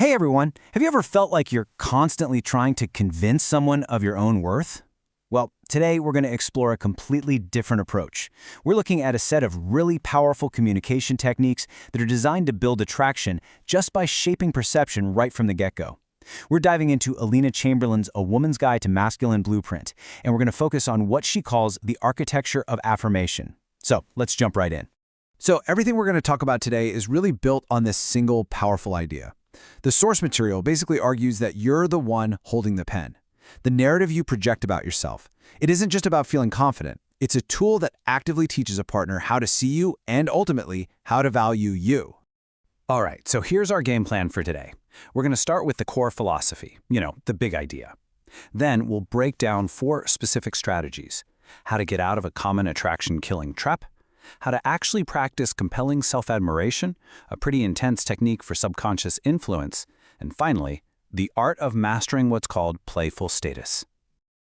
Hey everyone, have you ever felt like you're constantly trying to convince someone of your own worth? Well, today we're going to explore a completely different approach. We're looking at a set of really powerful communication techniques that are designed to build attraction just by shaping perception right from the get-go. We're diving into Alina Chamberlain's A Woman's Guide to Masculine Blueprint, and we're going to focus on what she calls the architecture of affirmation. So let's jump right in. So everything we're going to talk about today is really built on this single powerful idea. The source material basically argues that you're the one holding the pen. The narrative you project about yourself. It isn't just about feeling confident. It's a tool that actively teaches a partner how to see you and ultimately how to value you. All right, so here's our game plan for today. We're going to start with the core philosophy, the big idea. Then we'll break down 4 specific strategies: how to get out of a common attraction-killing trap, how to actually practice compelling self-admiration, a pretty intense technique for subconscious influence, and finally, the art of mastering what's called playful status.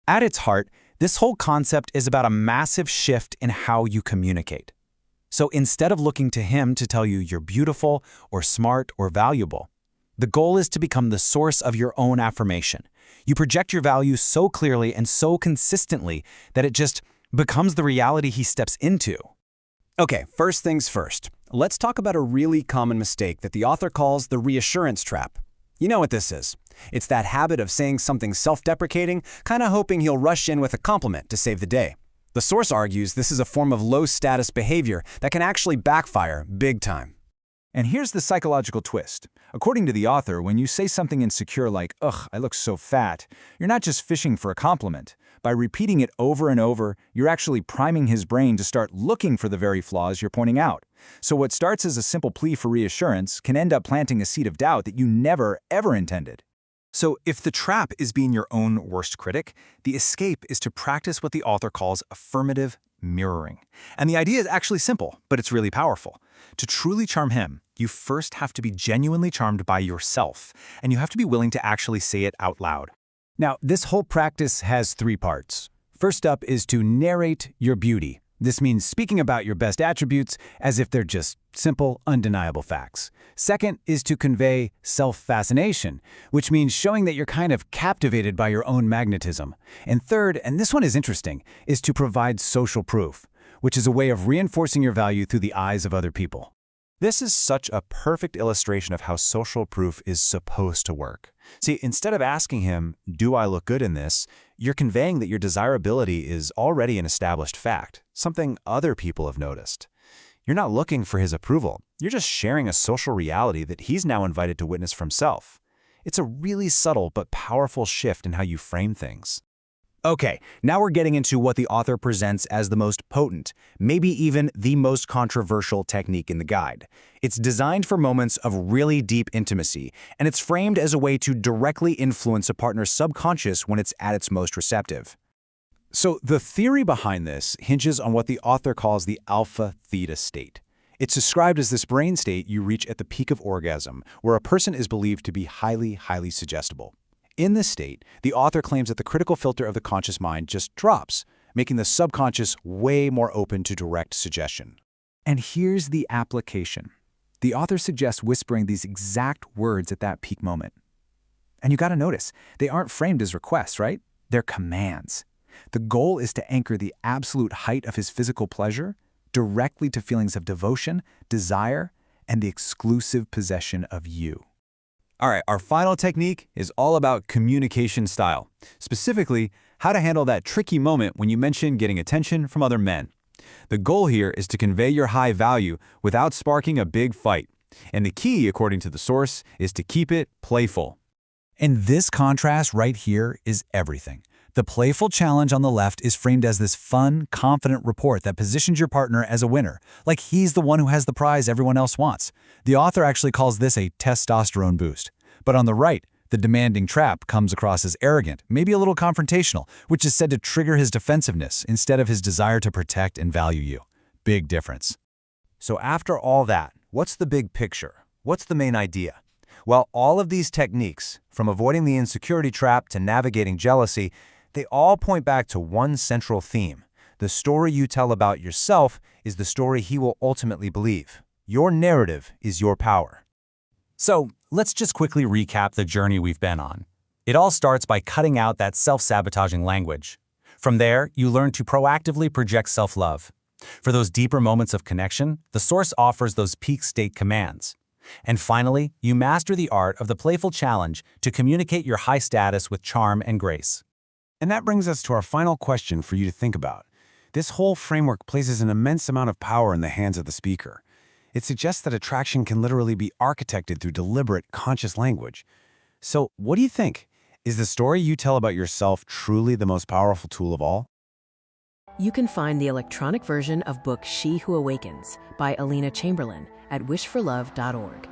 At its heart, this whole concept is about a massive shift in how you communicate. So instead of looking to him to tell you you're beautiful or smart or valuable, the goal is to become the source of your own affirmation. You project your value so clearly and so consistently that it just becomes the reality he steps into. Okay, first things first. Let's talk about a really common mistake that the author calls the reassurance trap. You know what this is. It's that habit of saying something self-deprecating, kind of hoping he'll rush in with a compliment to save the day. The source argues this is a form of low-status behavior that can actually backfire big time. And here's the psychological twist. According to the author, when you say something insecure like, "Ugh, I look so fat," you're not just fishing for a compliment. By repeating it over and over, you're actually priming his brain to start looking for the very flaws you're pointing out. So what starts as a simple plea for reassurance can end up planting a seed of doubt that you never, ever intended. So if the trap is being your own worst critic, the escape is to practice what the author calls affirmative mirroring. And the idea is actually simple, but it's really powerful. To truly charm him, you first have to be genuinely charmed by yourself, and you have to be willing to actually say it out loud. Now, this whole practice has 3 parts. First up is to narrate your beauty. This means speaking about your best attributes as if they're just simple, undeniable facts. Second is to convey self-fascination, which means showing that you're kind of captivated by your own magnetism. And third, and this one is interesting, is to provide social proof, which is a way of reinforcing your value through the eyes of other people. This is such a perfect illustration of how social proof is supposed to work. See, instead of asking him, "Do I look good in this?" you're conveying that your desirability is already an established fact, something other people have noticed. You're not looking for his approval. You're just sharing a social reality that he's now invited to witness for himself. It's a really subtle but powerful shift in how you frame things. Okay, now we're getting into what the author presents as the most potent, maybe even the most controversial technique in the guide. It's designed for moments of really deep intimacy, and it's framed as a way to directly influence a partner's subconscious when it's at its most receptive. So the theory behind this hinges on what the author calls the alpha-theta state. It's described as this brain state you reach at the peak of orgasm, where a person is believed to be highly suggestible. In this state, the author claims that the critical filter of the conscious mind just drops, making the subconscious way more open to direct suggestion. And here's the application. The author suggests whispering these exact words at that peak moment. And you gotta notice, they aren't framed as requests, right? They're commands. The goal is to anchor the absolute height of his physical pleasure directly to feelings of devotion, desire, and the exclusive possession of you. All right, our final technique is all about communication style. Specifically, how to handle that tricky moment when you mention getting attention from other men. The goal here is to convey your high value without sparking a big fight. And the key, according to the source, is to keep it playful. And this contrast right here is everything. The playful challenge on the left is framed as this fun, confident report that positions your partner as a winner, like he's the one who has the prize everyone else wants. The author actually calls this a testosterone boost. But on the right, the demanding trap comes across as arrogant, maybe a little confrontational, which is said to trigger his defensiveness instead of his desire to protect and value you. Big difference. So after all that, what's the big picture? What's the main idea? Well, all of these techniques, from avoiding the insecurity trap to navigating jealousy, they all point back to one central theme. The story you tell about yourself is the story he will ultimately believe. Your narrative is your power. So, Let's just quickly recap the journey we've been on. It all starts by cutting out that self-sabotaging language. From there, you learn to proactively project self-love. For those deeper moments of connection, the source offers those peak state commands. And finally, you master the art of the playful challenge to communicate your high status with charm and grace. And that brings us to our final question for you to think about. This whole framework places an immense amount of power in the hands of the speaker. It suggests that attraction can literally be architected through deliberate, conscious language. So, what do you think? Is the story you tell about yourself truly the most powerful tool of all? You can find the electronic version of book She Who Awakens by Alina Chamberlain at wishforlove.org.